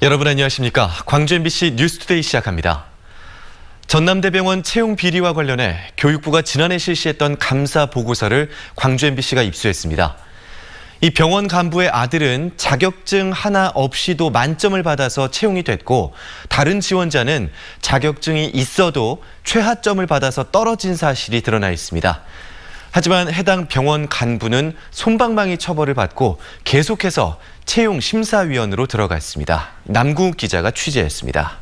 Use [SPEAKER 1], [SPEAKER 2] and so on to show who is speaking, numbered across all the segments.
[SPEAKER 1] 여러분 안녕하십니까? 광주 MBC 뉴스투데이 시작합니다. 전남대병원 채용 비리와 관련해 교육부가 지난해 실시했던 감사 보고서를 광주 MBC가 입수했습니다. 이 병원 간부의 아들은 자격증 하나 없이도 만점을 받아서 채용이 됐고, 다른 지원자는 자격증이 있어도 최하점을 받아서 떨어진 사실이 드러나 있습니다. 하지만 해당 병원 간부는 솜방망이 처벌을 받고 계속해서 채용 심사위원으로 들어갔습니다. 남궁욱 기자가 취재했습니다.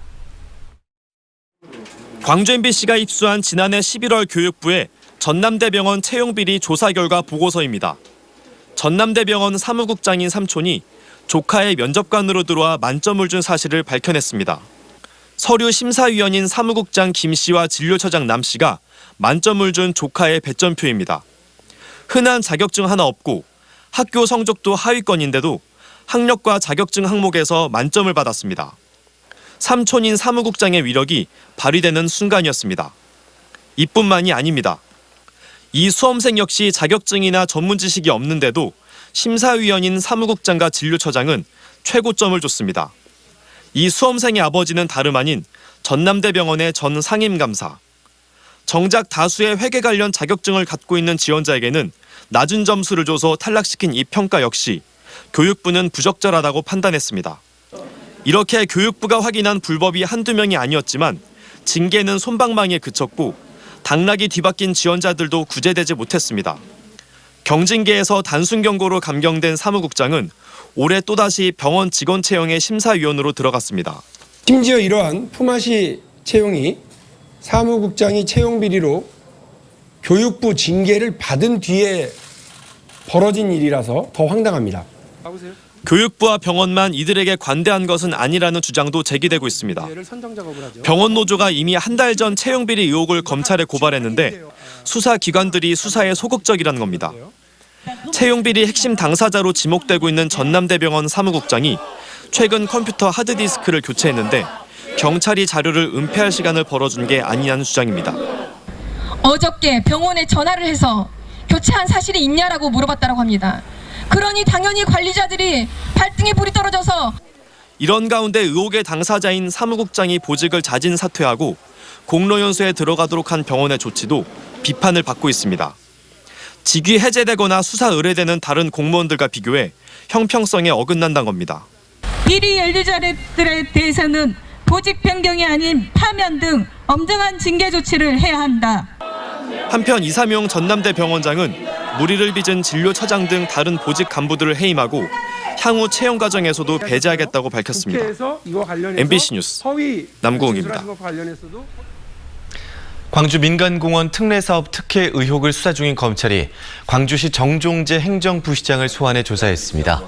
[SPEAKER 2] 광주 MBC가 입수한 지난해 11월 교육부의 전남대병원 채용비리 조사 결과 보고서입니다. 전남대병원 사무국장인 삼촌이 조카의 면접관으로 들어와 만점을 준 사실을 밝혀냈습니다. 서류 심사위원인 사무국장 김 씨와 진료처장 남 씨가 만점을 준 조카의 배점표입니다. 흔한 자격증 하나 없고 학교 성적도 하위권인데도 학력과 자격증 항목에서 만점을 받았습니다. 삼촌인 사무국장의 위력이 발휘되는 순간이었습니다. 이뿐만이 아닙니다. 이 수험생 역시 자격증이나 전문 지식이 없는데도 심사위원인 사무국장과 진료처장은 최고점을 줬습니다. 이 수험생의 아버지는 다름 아닌 전남대병원의 전 상임감사. 정작 다수의 회계 관련 자격증을 갖고 있는 지원자에게는 낮은 점수를 줘서 탈락시킨 이 평가 역시 교육부는 부적절하다고 판단했습니다. 이렇게 교육부가 확인한 불법이 한두 명이 아니었지만 징계는 솜방망이에 그쳤고 당락이 뒤바뀐 지원자들도 구제되지 못했습니다. 경징계에서 단순 경고로 감경된 사무국장은 올해 또다시 병원 직원 채용의 심사위원으로 들어갔습니다.
[SPEAKER 3] 심지어 이러한 품앗이 채용이 사무국장이 채용 비리로 교육부 징계를 받은 뒤에 벌어진 일이라서 더 황당합니다.
[SPEAKER 2] 교육부와 병원만 이들에게 관대한 것은 아니라는 주장도 제기되고 있습니다. 병원 노조가 이미 한 달 전 채용 비리 의혹을 검찰에 고발했는데 수사기관들이 수사에 소극적이라는 겁니다. 채용 비리 핵심 당사자로 지목되고 있는 전남대병원 사무국장이 최근 컴퓨터 하드디스크를 교체했는데 경찰이 자료를 은폐할 시간을 벌어준 게 아니냐는 주장입니다.
[SPEAKER 4] 어저께 병원에 전화를 해서 교체한 사실이 있냐라고 물어봤다고 합니다. 그러니 당연히 관리자들이 발등에 불이 떨어져서
[SPEAKER 2] 이런 가운데 의혹의 당사자인 사무국장이 보직을 자진 사퇴하고 공로연수에 들어가도록 한 병원의 조치도 비판을 받고 있습니다. 직위 해제되거나 수사 의뢰되는 다른 공무원들과 비교해 형평성에 어긋난다는 겁니다.
[SPEAKER 4] 비리 연루자들에 대해서는 보직 변경이 아닌 파면 등 엄정한 징계 조치를 해야 한다.
[SPEAKER 2] 한편 이삼용 전남대병원장은 무리를 빚은 진료처장 등 다른 보직 간부들을 해임하고 향후 채용 과정에서도 배제하겠다고 밝혔습니다. MBC 뉴스 남궁욱입니다.
[SPEAKER 1] 광주 민간공원 특례사업 특혜 의혹을 수사 중인 검찰이 광주시 정종재 행정부시장을 소환해 조사했습니다.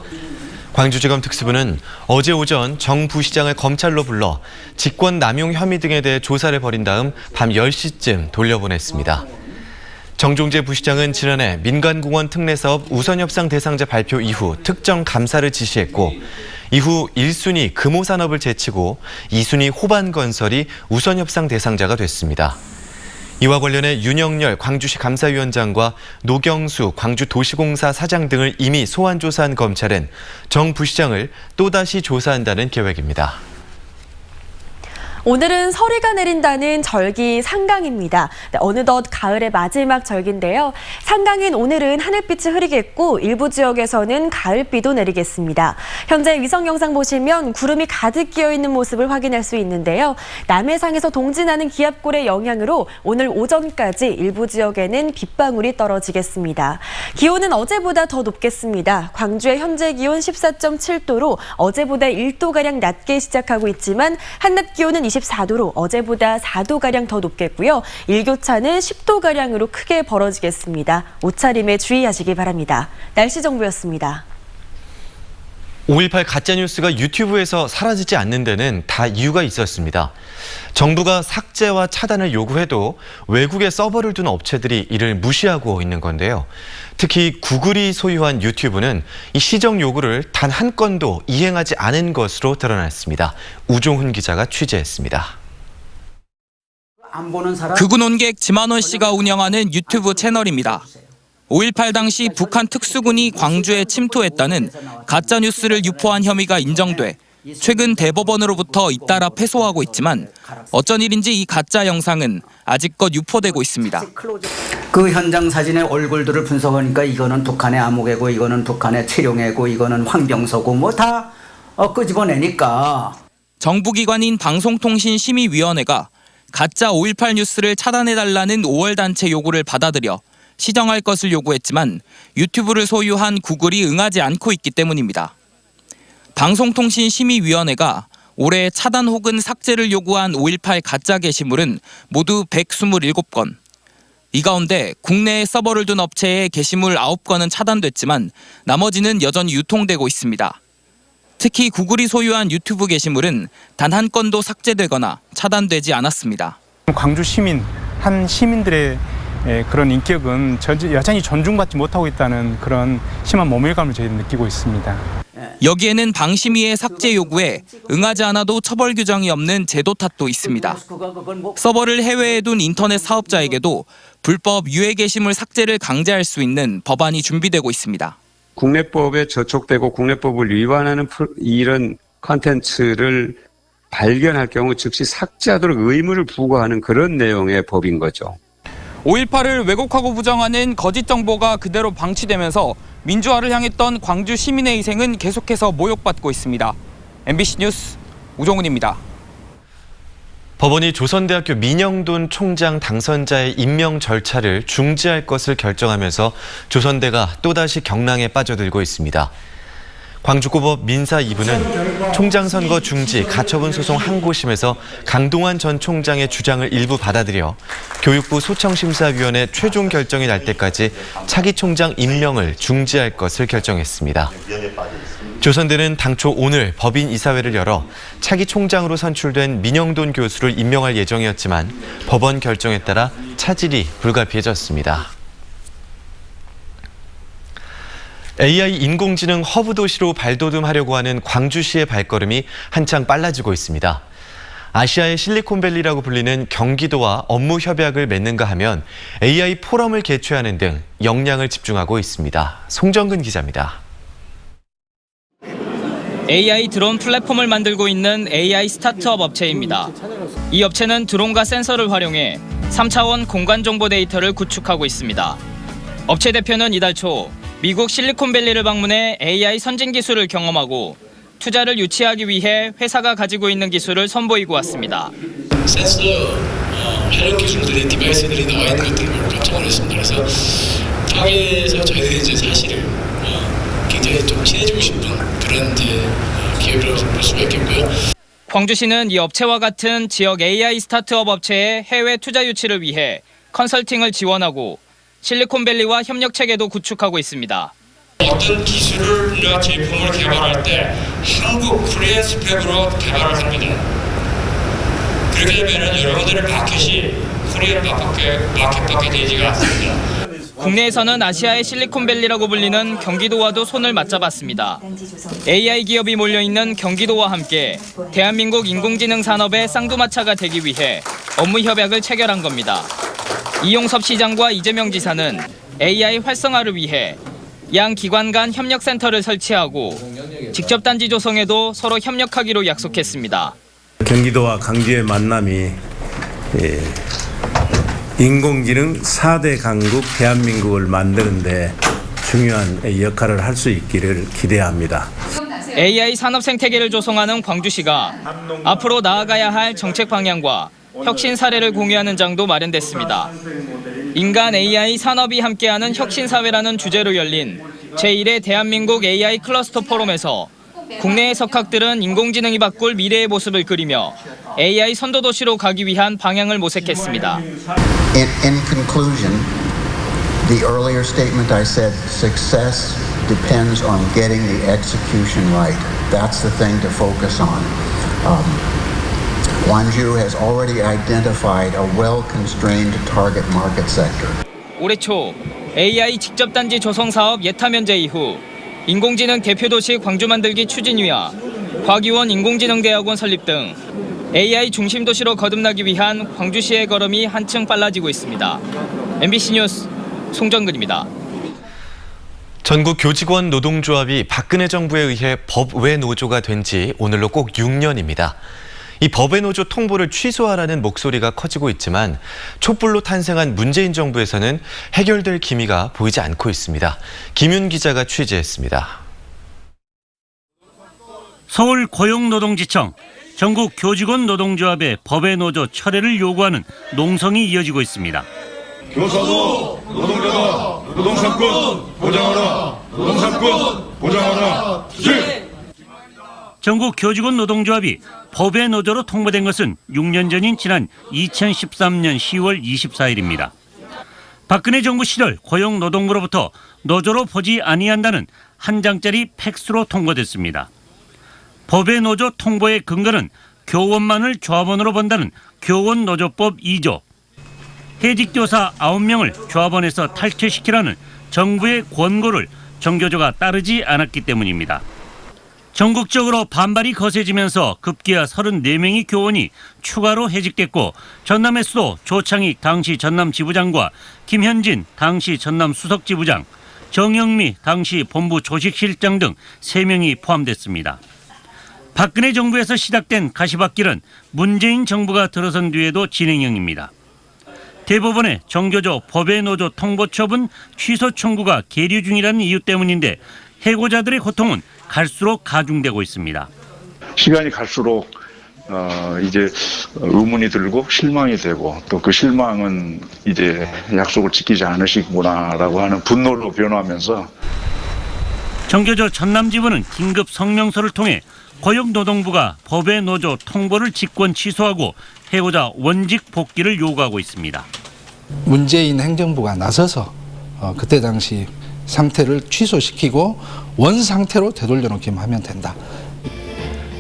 [SPEAKER 1] 광주지검 특수부는 어제 오전 정 부시장을 검찰로 불러 직권 남용 혐의 등에 대해 조사를 벌인 다음 밤 10시쯤 돌려보냈습니다. 정종재 부시장은 지난해 민간공원 특례사업 우선협상 대상자 발표 이후 특정 감사를 지시했고, 이후 1순위 금호산업을 제치고 2순위 호반건설이 우선협상 대상자가 됐습니다. 이와 관련해 윤영렬 광주시 감사위원장과 노경수 광주도시공사 사장 등을 이미 소환 조사한 검찰은 정 부시장을 또다시 조사한다는 계획입니다.
[SPEAKER 5] 오늘은 서리가 내린다는 절기 상강입니다. 어느덧 가을의 마지막 절기인데요. 상강인 오늘은 하늘빛이 흐리겠고 일부 지역에서는 가을비도 내리겠습니다. 현재 위성 영상 보시면 구름이 가득 끼어있는 모습을 확인할 수 있는데요. 남해상에서 동진하는 기압골의 영향으로 오늘 오전까지 일부 지역에는 빗방울이 떨어지겠습니다. 기온은 어제보다 더 높겠습니다. 광주의 현재 기온 14.7도로 어제보다 1도가량 낮게 시작하고 있지만 한낮 기온은 24도로 어제보다 4도가량 더 높겠고요. 일교차는 10도가량으로 크게 벌어지겠습니다. 옷차림에 주의하시기 바랍니다. 날씨 정보였습니다.
[SPEAKER 1] 5.18 가짜뉴스가 유튜브에서 사라지지 않는 데는 다 이유가 있었습니다. 정부가 삭제와 차단을 요구해도 외국에 서버를 둔 업체들이 이를 무시하고 있는 건데요. 특히 구글이 소유한 유튜브는 이 시정 요구를 단 한 건도 이행하지 않은 것으로 드러났습니다. 우종훈 기자가 취재했습니다.
[SPEAKER 6] 극우 논객 지만원 씨가 운영하는 유튜브 채널입니다. 5.18 당시 북한 특수군이 광주에 침투했다는 가짜뉴스를 유포한 혐의가 인정돼 최근 대법원으로부터 잇따라 패소하고 있지만 어쩐 일인지 이 가짜 영상은 아직껏 유포되고 있습니다.
[SPEAKER 7] 그 현장 사진의 얼굴들을 분석하니까 이거는 북한의 암흑애고 이거는 북한의 최룡애고 이거는 황병서고 뭐 다 끄집어내니까.
[SPEAKER 6] 정부기관인 방송통신심의위원회가 가짜 5.18 뉴스를 차단해달라는 5월 단체 요구를 받아들여 시정할 것을 요구했지만 유튜브를 소유한 구글이 응하지 않고 있기 때문입니다. 방송통신심의위원회가 올해 차단 혹은 삭제를 요구한 5.18 가짜 게시물은 모두 127건. 이 가운데 국내에 서버를 둔 업체의 게시물 9건은 차단됐지만 나머지는 여전히 유통되고 있습니다. 특히 구글이 소유한 유튜브 게시물은 단 한 건도 삭제되거나 차단되지 않았습니다.
[SPEAKER 8] 광주 시민, 한 시민들의 그런 인격은 여전히 존중받지 못하고 있다는 그런 심한 모멸감을 저희는 느끼고 있습니다.
[SPEAKER 6] 여기에는 방심위의 삭제 요구에 응하지 않아도 처벌 규정이 없는 제도 탓도 있습니다. 서버를 해외에 둔 인터넷 사업자에게도 불법 유해 게시물 삭제를 강제할 수 있는 법안이 준비되고 있습니다.
[SPEAKER 9] 국내법에 저촉되고 국내법을 위반하는 이런 콘텐츠를 발견할 경우 즉시 삭제하도록 의무를 부과하는 그런 내용의 법인 거죠.
[SPEAKER 6] 5.18을 왜곡하고 부정하는 거짓 정보가 그대로 방치되면서 민주화를 향했던 광주 시민의 희생은 계속해서 모욕받고 있습니다. MBC 뉴스 우종훈입니다.
[SPEAKER 1] 법원이 조선대학교 민영돈 총장 당선자의 임명 절차를 중지할 것을 결정하면서 조선대가 또다시 경랑에 빠져들고 있습니다. 광주고법 민사 2부는 총장 선거 중지 가처분 소송 항고심에서 강동원 전 총장의 주장을 일부 받아들여 교육부 소청심사위원회 최종 결정이 날 때까지 차기 총장 임명을 중지할 것을 결정했습니다. 조선대는 당초 오늘 법인 이사회를 열어 차기 총장으로 선출된 민영돈 교수를 임명할 예정이었지만 법원 결정에 따라 차질이 불가피해졌습니다. AI 인공지능 허브 도시로 발돋움하려고 하는 광주시의 발걸음이 한창 빨라지고 있습니다. 아시아의 실리콘밸리라고 불리는 경기도와 업무 협약을 맺는가 하면 AI 포럼을 개최하는 등 역량을 집중하고 있습니다. 송정근 기자입니다.
[SPEAKER 10] AI 드론 플랫폼을 만들고 있는 AI 스타트업 업체입니다. 이 업체는 드론과 센서를 활용해 3차원 공간 정보 데이터를 구축하고 있습니다. 업체 대표는 이달 초 미국 실리콘밸리를 방문해 AI 선진 기술을 경험하고 투자를 유치하기 위해 회사가 가지고 있는 기술을 선보이고 왔습니다.
[SPEAKER 11] 센서 촬영 기술들이 디바이스들이 나와 있는 것들을 보고 깜짝 놀랐습니다. 그래서 당에서 저희들이 이제 사실은 굉장히 좀 친해지고 싶은 그런 이제 기업이라고 볼 수가 있겠고요.
[SPEAKER 10] 광주시는 이 업체와 같은 지역 AI 스타트업 업체의 해외 투자 유치를 위해 컨설팅을 지원하고 실리콘밸리와 협력 체계도 구축하고 있습니다.
[SPEAKER 11] 어떤 기술이나 제품을 개발할 때 한국 코리안 스펙으로 개발을 합니다. 그렇게 되면 여러분들의 마켓이 코리안 마켓밖에 되지가 않습니다.
[SPEAKER 10] 국내에서는 아시아의 실리콘밸리라고 불리는 경기도와도 손을 맞잡았습니다. AI 기업이 몰려있는 경기도와 함께 대한민국 인공지능 산업의 쌍두마차가 되기 위해 업무 협약을 체결한 겁니다. 이용섭 시장과 이재명 지사는 AI 활성화를 위해 양 기관 간 협력센터를 설치하고 직접 단지 조성에도 서로 협력하기로 약속했습니다.
[SPEAKER 12] 경기도와 광주의 만남이 인공지능 4대 강국 대한민국을 만드는 데 중요한 역할을 할 수 있기를 기대합니다.
[SPEAKER 10] AI 산업 생태계를 조성하는 광주시가 앞으로 나아가야 할 정책 방향과 혁신 사례를 공유하는 장도 마련됐습니다. 인간 AI 산업이 함께하는 혁신사회라는 주제로 열린 제1회 대한민국 AI 클러스터 포럼에서 국내의 석학들은 인공지능이 바꿀 미래의 모습을 그리며 AI 선도도시로 가기 위한 방향을 모색했습니다.
[SPEAKER 13] In conclusion, the earlier statement I said, success depends on getting the execution right. That's the thing to focus on. Gwangju has already identified a well-constrained target market sector.
[SPEAKER 10] 올해 초 AI 직접 단지 조성 사업 예타 면제 이후 인공지능 대표도시 광주 만들기 추진위와 과기원 인공지능대학원 설립 등 AI 중심 도시로 거듭나기 위한 광주시의 걸음이 한층 빨라지고 있습니다. MBC 뉴스 송정근입니다.
[SPEAKER 1] 전국 교직원 노동조합이 박근혜 정부에 의해 법외 노조가 된 지 오늘로 꼭 6년입니다. 이 법외 노조 통보를 취소하라는 목소리가 커지고 있지만 촛불로 탄생한 문재인 정부에서는 해결될 기미가 보이지 않고 있습니다. 김윤 기자가 취재했습니다.
[SPEAKER 14] 서울 고용노동지청, 전국 교직원 노동조합의 법외 노조 철회를 요구하는 농성이 이어지고 있습니다.
[SPEAKER 15] 교사도 노동자다. 노동상권 보장하라. 노동상권 보장하라.
[SPEAKER 14] 전국 교직원 노동조합이 법외 노조로 통보된 것은 6년 전인 지난 2013년 10월 24일입니다. 박근혜 정부 시절 고용노동부로부터 노조로 보지 아니한다는 한 장짜리 팩스로 통보됐습니다. 법외 노조 통보의 근거는 교원만을 조합원으로 본다는 교원노조법 2조. 해직교사 9명을 조합원에서 탈퇴시키라는 정부의 권고를 정교조가 따르지 않았기 때문입니다. 전국적으로 반발이 거세지면서 급기야 34명의 교원이 추가로 해직됐고 전남에서도 조창익 당시 전남 지부장과 김현진 당시 전남 수석 지부장, 정영미 당시 본부 조직실장 등 3명이 포함됐습니다. 박근혜 정부에서 시작된 가시밭길은 문재인 정부가 들어선 뒤에도 진행형입니다. 대법원의 정교조 법외 노조 통보 처분 취소 청구가 계류 중이라는 이유 때문인데 해고자들의 고통은 갈수록 가중되고 있습니다.
[SPEAKER 15] 시간이 갈수록 이제 의문이 들고 실망이 되고 또 그 실망은 이제 약속을 지키지 않으시구나라고 하는 분노로 변화하면서
[SPEAKER 14] 정교조 전남지부는 긴급 성명서를 통해 고용노동부가 법외 노조 통보를 직권 취소하고 해고자 원직 복귀를 요구하고 있습니다.
[SPEAKER 16] 문재인 행정부가 나서서 그때 당시 상태를 취소시키고 원 상태로 되돌려놓기만 하면 된다.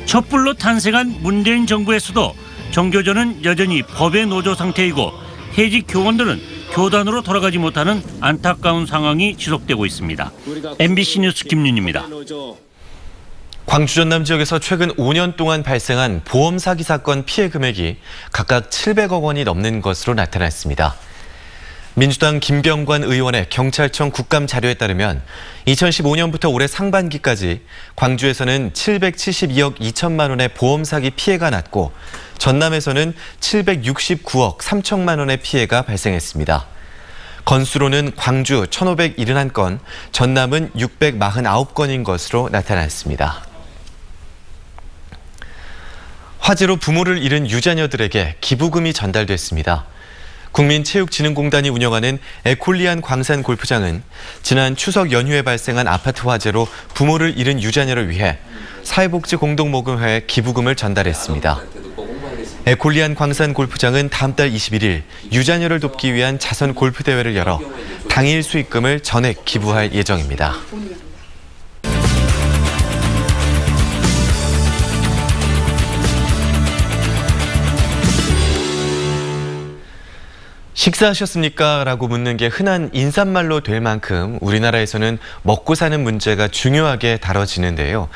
[SPEAKER 14] 촛불로 탄생한 문재인 정부에서도 정교조는 여전히 법외 노조 상태이고 해직 교원들은 교단으로 돌아가지 못하는 안타까운 상황이 지속되고 있습니다. MBC 뉴스 김윤입니다.
[SPEAKER 1] 광주 전남 지역에서 최근 5년 동안 발생한 보험 사기 사건 피해 금액이 각각 700억 원이 넘는 것으로 나타났습니다. 민주당 김병관 의원의 경찰청 국감 자료에 따르면 2015년부터 올해 상반기까지 광주에서는 772억 2천만 원의 보험 사기 피해가 났고 전남에서는 769억 3천만 원의 피해가 발생했습니다. 건수로는 광주 1,571건, 전남은 649건인 것으로 나타났습니다. 화재로 부모를 잃은 유자녀들에게 기부금이 전달됐습니다. 국민체육진흥공단이 운영하는 에콜리안 광산 골프장은 지난 추석 연휴에 발생한 아파트 화재로 부모를 잃은 유자녀를 위해 사회복지공동모금회에 기부금을 전달했습니다. 에콜리안 광산 골프장은 다음 달 21일 유자녀를 돕기 위한 자선 골프 대회를 열어 당일 수익금을 전액 기부할 예정입니다. 식사하셨습니까? 라고 묻는 게 흔한 인사말로 될 만큼 우리나라에서는 먹고 사는 문제가 중요하게 다뤄지는데요.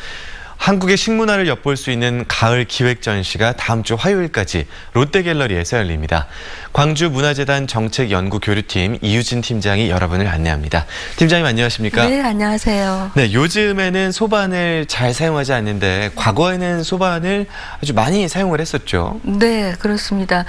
[SPEAKER 1] 한국의 식문화를 엿볼 수 있는 가을 기획전시가 다음 주 화요일까지 롯데갤러리에서 열립니다. 광주문화재단 정책연구교류팀 이유진 팀장이 여러분을 안내합니다. 팀장님 안녕하십니까?
[SPEAKER 17] 네, 안녕하세요.
[SPEAKER 1] 네, 요즘에는 소반을 잘 사용하지 않는데 과거에는 소반을 아주 많이 사용을 했었죠.
[SPEAKER 17] 네, 그렇습니다.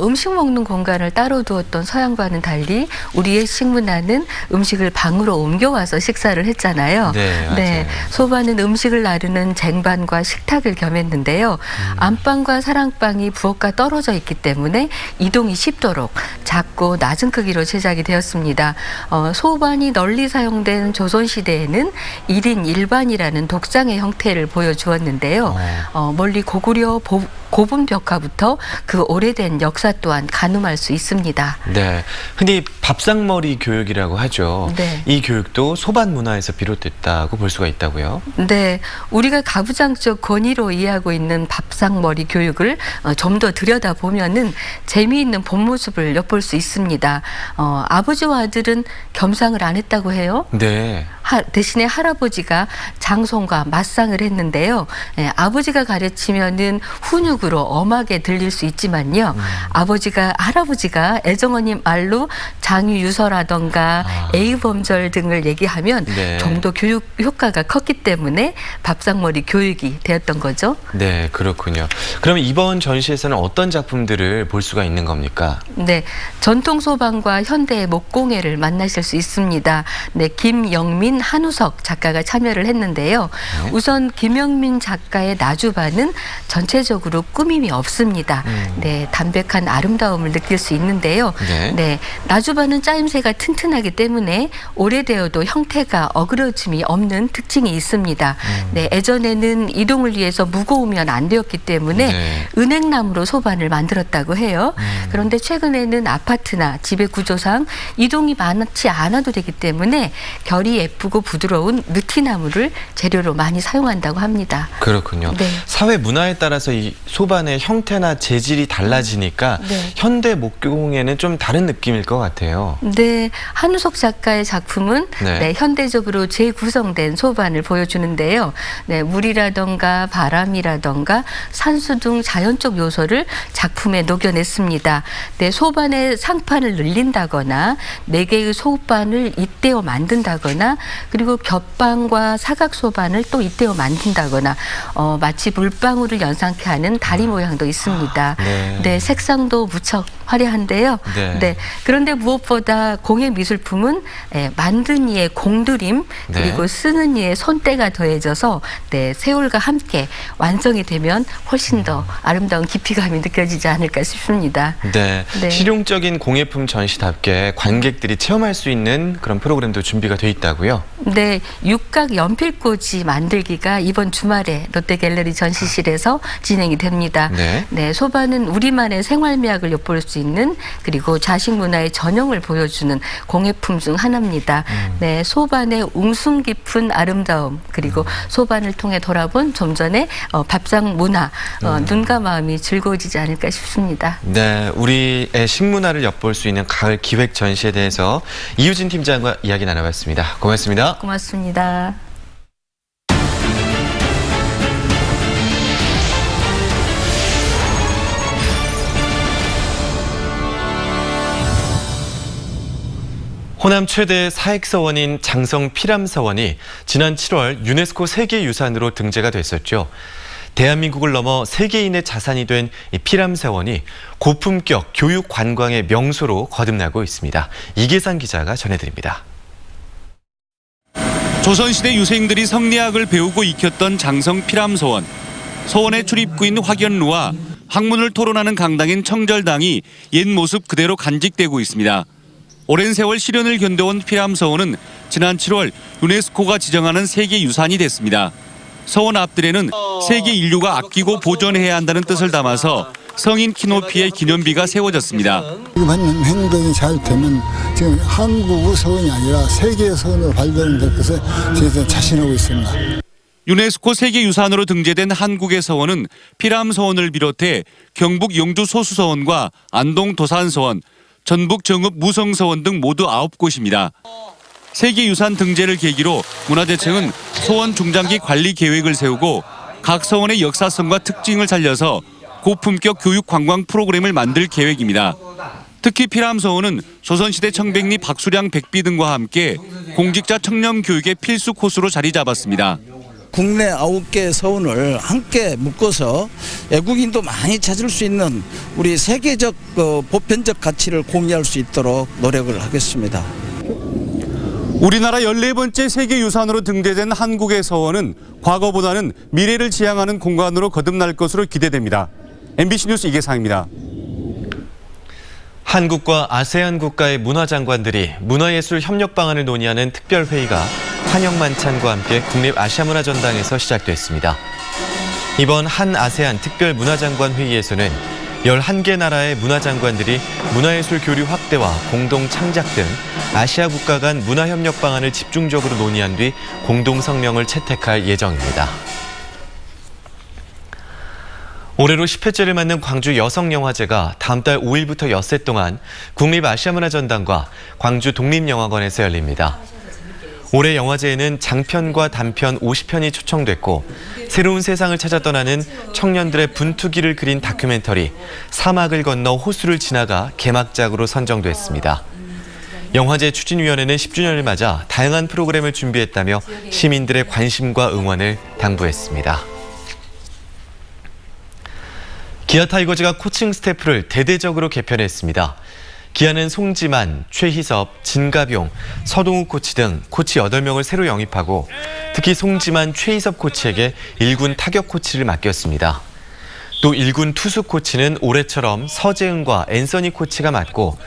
[SPEAKER 17] 음식 먹는 공간을 따로 두었던 서양과는 달리 우리의 식문화는 음식을 방으로 옮겨와서 식사를 했잖아요.
[SPEAKER 1] 네, 맞아요.
[SPEAKER 17] 네, 소반은 음식을 나르는 쟁반과 식탁을 겸했는데요. 안방과 사랑방이 부엌과 떨어져 있기 때문에 이동이 쉽도록 작고 낮은 크기로 제작이 되었습니다. 소반이 널리 사용된 조선시대에는 1인 1반이라는 독장의 형태를 보여주었는데요. 멀리 고구려 고분 벽화부터 그 오래된 역사 또한 가늠할 수 있습니다.
[SPEAKER 1] 네, 흔히 밥상머리 교육이라고 하죠.
[SPEAKER 17] 네.
[SPEAKER 1] 이 교육도 소반 문화에서 비롯됐다고 볼 수가 있다고요?
[SPEAKER 17] 네, 우리가 가부장적 권위로 이해하고 있는 밥상머리 교육을 좀 더 들여다보면은 재미있는 본 모습을 엿볼 수 있습니다. 아버지와 아들은 겸상을 안 했다고 해요.
[SPEAKER 1] 네.
[SPEAKER 17] 대신에 할아버지가 장송과 맞상을 했는데요. 예, 아버지가 가르치면은 훈육으로 엄하게 들릴 수 있지만요. 할아버지가 애정어님 말로 장유유서라던가 A범절 등을 얘기하면
[SPEAKER 1] 네.
[SPEAKER 17] 좀 더 교육 효과가 컸기 때문에 밥상머리 교육이 되었던 거죠.
[SPEAKER 1] 네, 그렇군요. 그럼 이번 전시에서는 어떤 작품들을 볼 수가 있는 겁니까?
[SPEAKER 17] 네, 전통 소방과 현대의 목공예를 만나실 수 있습니다. 네, 김영민, 한우석 작가가 참여를 했는데요. 우선 김영민 작가의 나주반은 전체적으로 꾸밈이 없습니다. 네, 담백한 아름다움을 느낄 수 있는데요. 네, 나주반은 짜임새가 튼튼하기 때문에 오래되어도 형태가 어그러짐이 없는 특징이 있습니다. 네, 예전에는 이동을 위해서 무거우면 안 되었기 때문에 은행나무로 소반을 만들었다고 해요. 그런데 최근에는 아파트나 집의 구조상 이동이 많지 않아도 되기 때문에 결이 예쁘고 부드러운 느티나무를 재료로 많이 사용한다고 합니다.
[SPEAKER 1] 그렇군요.
[SPEAKER 17] 네.
[SPEAKER 1] 사회 문화에 따라서 이 소반의 형태나 재질이 달라지니까 현대 목공예는 좀 다른 느낌일 것 같아요.
[SPEAKER 17] 네, 한우석 작가의 작품은
[SPEAKER 1] 네.
[SPEAKER 17] 현대적으로 재구성된 소반을 보여주는데요. 네, 물이라던가 바람이라던가 산수 등 자연적 요소를 작품에 녹여냈습니다. 네, 소반의 상판을 늘린다거나 4개의 소반을 잇대어 만든다거나 그리고 겹방과 사각소반을 또 잇대어 만든다거나 마치 물방울을 연상케 하는 다리 모양도 있습니다. 네, 색상도 무척 화려한데요. 네, 그런데 무엇보다 공예 미술품은 만든 이의 공들임 그리고 쓰는 이의 손때가 더해져서 세월과 함께 완성이 되면 훨씬 더 아름다운 깊이감이 느껴지지 않을까 싶습니다.
[SPEAKER 1] 네, 실용적인 공예품 전시답게 관객들이 체험할 수 있는 그런 프로그램도 준비가 돼 있다고요?
[SPEAKER 17] 네, 육각 연필꽂이 만들기가 이번 주말에 롯데갤러리 전시실에서 진행이 됩니다. 네, 소반은 우리만의 생활미학을 엿볼 수 있는 그리고 자식 문화의 전형을 보여주는 공예품 중 하나입니다. 네, 소반의 웅숭 깊은 아름다움 그리고 소반을 통해 돌아본 좀 전에 밥상 문화, 눈과 마음이 즐거워지지 않을까 싶습니다.
[SPEAKER 1] 네, 우리의 식문화를 엿볼 수 있는 가을 기획 전시에 대해서 이유진 팀장과 이야기 나눠봤습니다. 고맙습니다.
[SPEAKER 17] 고맙습니다.
[SPEAKER 1] 호남 최대 사익서원인 장성 피람서원이 지난 7월 유네스코 세계유산으로 등재가 됐었죠. 대한민국을 넘어 세계인의 자산이 된 이 피람서원이 고품격 교육 관광의 명소로 거듭나고 있습니다. 이계상 기자가 전해드립니다.
[SPEAKER 18] 조선시대 유생들이 성리학을 배우고 익혔던 장성 피람서원. 서원의 출입구인 확연루와 학문을 토론하는 강당인 청절당이 옛 모습 그대로 간직되고 있습니다. 오랜 세월 시련을 견뎌온 피람서원은 지난 7월 유네스코가 지정하는 세계유산이 됐습니다. 서원 앞뜰에는 세계 인류가 아끼고 보존해야 한다는 뜻을 담아서 성인 키높이의 기념비가 세워졌습니다.
[SPEAKER 19] 지금 하는 행동이 잘 되면 지금 한국의 서원이 아니라 세계의 서원으로 발전될 것을 저희들은 자신하고 있습니다.
[SPEAKER 18] 유네스코 세계유산으로 등재된 한국의 서원은 피람서원을 비롯해 경북 영주 소수서원과 안동 도산서원, 전북 정읍 무성서원 등 모두 9곳입니다. 세계유산 등재를 계기로 문화재청은 서원 중장기 관리 계획을 세우고 각 서원의 역사성과 특징을 살려서 고품격 교육 관광 프로그램을 만들 계획입니다. 특히 피람서원은 조선시대 청백리 박수량 백비 등과 함께 공직자 청렴 교육의 필수 코스로 자리 잡았습니다.
[SPEAKER 20] 국내 9개 서원을 함께 묶어서 외국인도 많이 찾을 수 있는 우리 세계적 보편적 가치를 공유할 수 있도록 노력을 하겠습니다.
[SPEAKER 18] 우리나라 14번째 세계유산으로 등재된 한국의 서원은 과거보다는 미래를 지향하는 공간으로 거듭날 것으로 기대됩니다. MBC 뉴스 이계상입니다.
[SPEAKER 1] 한국과 아세안 국가의 문화장관들이 문화예술 협력 방안을 논의하는 특별회의가 한영만찬과 함께 국립아시아문화전당에서 시작됐습니다. 이번 한 아세안 특별문화장관 회의에서는 11개 나라의 문화장관들이 문화예술 교류 확대와 공동 창작 등 아시아 국가 간 문화협력 방안을 집중적으로 논의한 뒤 공동성명을 채택할 예정입니다. 올해로 10회째를 맞는 광주 여성영화제가 다음 달 5일부터 엿새 동안 국립아시아문화전당과 광주 독립영화관에서 열립니다. 올해 영화제에는 장편과 단편 50편이 초청됐고 새로운 세상을 찾아 떠나는 청년들의 분투기를 그린 다큐멘터리 사막을 건너 호수를 지나가 개막작으로 선정됐습니다. 영화제 추진위원회는 10주년을 맞아 다양한 프로그램을 준비했다며 시민들의 관심과 응원을 당부했습니다. 기아 타이거즈가 코칭 스태프를 대대적으로 개편했습니다. 기아는 송지만, 최희섭, 진가병, 서동욱 코치 등 코치 8명을 새로 영입하고 특히 송지만, 최희섭 코치에게 1군 타격 코치를 맡겼습니다. 또 1군 투수 코치는 올해처럼 서재은과 앤서니 코치가 맡고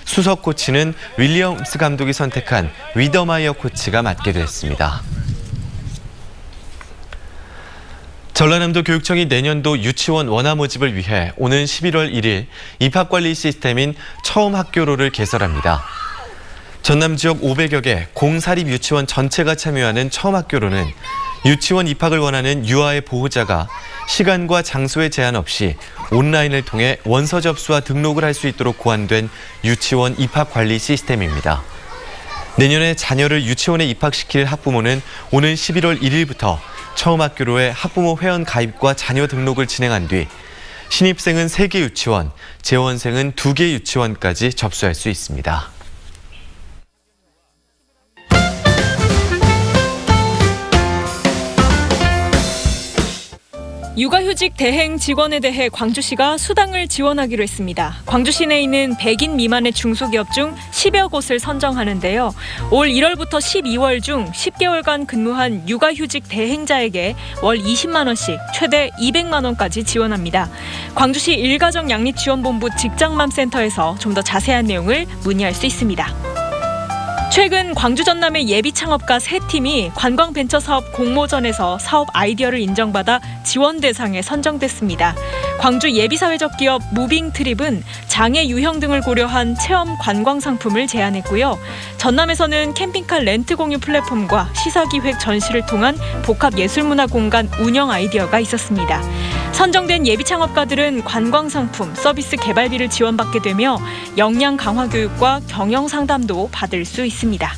[SPEAKER 1] 수석 코치는 윌리엄스 감독이 선택한 위더마이어 코치가 맡게 됐습니다. 전라남도 교육청이 내년도 유치원 원화 모집을 위해 오는 11월 1일 입학관리 시스템인 처음학교로를 개설합니다. 전남 지역 500여 개 공사립 유치원 전체가 참여하는 처음학교로는 유치원 입학을 원하는 유아의 보호자가 시간과 장소에 제한 없이 온라인을 통해 원서 접수와 등록을 할 수 있도록 고안된 유치원 입학관리 시스템입니다. 내년에 자녀를 유치원에 입학시킬 학부모는 오는 11월 1일부터 처음학교로의 학부모 회원 가입과 자녀 등록을 진행한 뒤 신입생은 3개 유치원, 재원생은 2개 유치원까지 접수할 수 있습니다.
[SPEAKER 21] 육아휴직 대행 직원에 대해 광주시가 수당을 지원하기로 했습니다. 광주시 내에 있는 100인 미만의 중소기업 중 10여 곳을 선정하는데요. 올 1월부터 12월 중 10개월간 근무한 육아휴직 대행자에게 월 20만 원씩 최대 200만 원까지 지원합니다. 광주시 일가정양립지원본부 직장맘센터에서 좀 더 자세한 내용을 문의할 수 있습니다. 최근 광주 전남의 예비 창업가 3팀이 관광벤처사업 공모전에서 사업 아이디어를 인정받아 지원 대상에 선정됐습니다. 광주 예비사회적 기업 무빙트립은 장애 유형 등을 고려한 체험 관광 상품을 제안했고요. 전남에서는 캠핑카 렌트 공유 플랫폼과 시사기획 전시를 통한 복합예술문화 공간 운영 아이디어가 있었습니다. 선정된 예비 창업가들은 관광 상품, 서비스 개발비를 지원받게 되며 역량 강화 교육과 경영 상담도 받을 수 있습니다.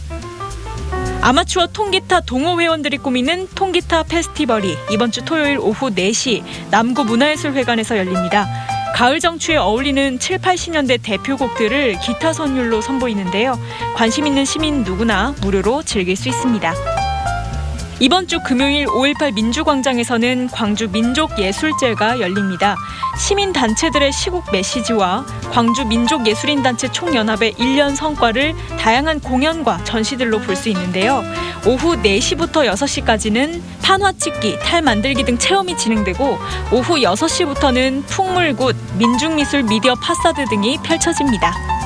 [SPEAKER 21] 아마추어 통기타 동호 회원들이 꾸미는 통기타 페스티벌이 이번 주 토요일 오후 4시 남구문화예술회관에서 열립니다. 가을 정취에 어울리는 7, 80년대 대표곡들을 기타 선율로 선보이는데요. 관심 있는 시민 누구나 무료로 즐길 수 있습니다. 이번 주 금요일 5.18 민주광장에서는 광주 민족예술제가 열립니다. 시민단체들의 시국 메시지와 광주 민족예술인단체 총연합의 1년 성과를 다양한 공연과 전시들로 볼 수 있는데요. 오후 4시부터 6시까지는 판화찍기, 탈 만들기 등 체험이 진행되고 오후 6시부터는 풍물굿, 민중미술 미디어 파사드 등이 펼쳐집니다.